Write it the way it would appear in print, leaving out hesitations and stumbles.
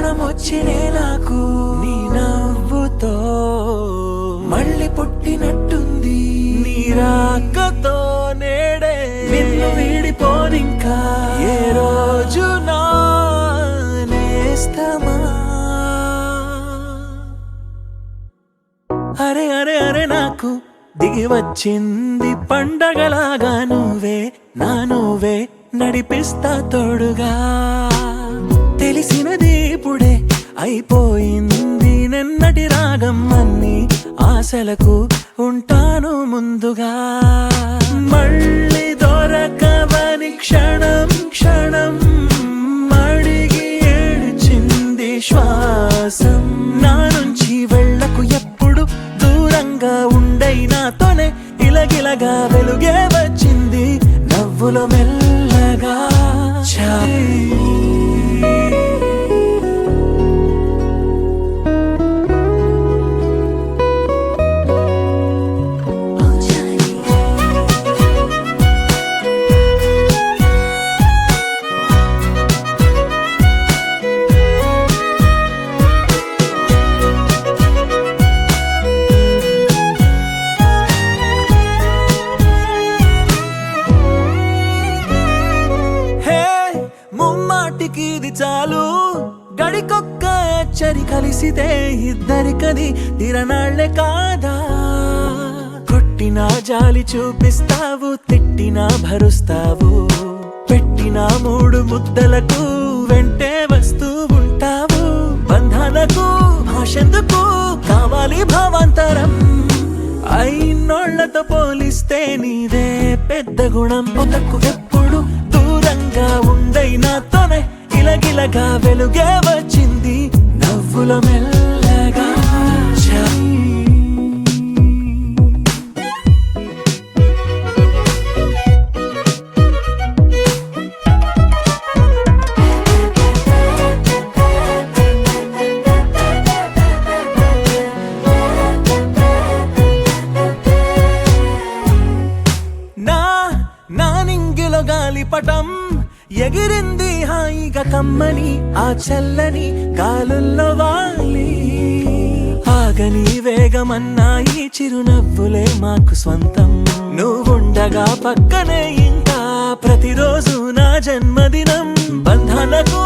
ప్రాణం వచ్చినే నాకు నీ నవ్వుతో మళ్ళీ పుట్టినట్టుంది నీ రాకతో నేడే నిన్ను వీడిపోనింకా ఏ రోజు నా నేస్తమా అరే అరే అరే నాకు దిగి వచ్చింది పండగలాగా నువ్వే నడిపిస్తా తోడుగా తెలిసినది ఇప్పుడే అయిపోయింది నిన్నటి రాగం అన్ని ఆశలకు ఉంటాను ముందుగా మళ్ళీ దొరకవని క్షణం క్షణం అడిగి ఏడ్చింది శ్వాసం నా నుంచి వెళ్ళకు ఎప్పుడు దూరంగా ఉండై నాతోనే ఇలగిలగా వెలుగే వచ్చింది నవ్వులో మెల్లగా ముమ్మాటికి ఇది చాలు గడికొక్క అచ్చరి కలిసితే ఇద్దరికది తిరనాళ్లే కాదా కొట్టినా జాలి చూపిస్తావు తిట్టినా భరుస్తావు పెట్టినా మూడు ముద్దలకు వెంటే వస్తూ ఉంటావు బంధాలకు భాషెందుకు కావాలి భావాంతరం అయినోళ్లతో పోలిస్తే నీదే పెద్ద గుణం ఒకకు ఎప్పుడు దూరంగా ఉండై నాతోనే ఇలగిలగా వెలుగే వచ్చింది నవ్వుల మెల్లగా నా నింగిలో గాలిపటం ఎగిరింది హాయిగా కమ్మని ఆ చల్లని గాలుల్లో వాలి ఆగని వేగమన్నా ఈ చిరునవ్వులే మాకు స్వంతం నువ్వుండగా పక్కనే ఇంకా ప్రతిరోజు నా జన్మదినం బంధాలకు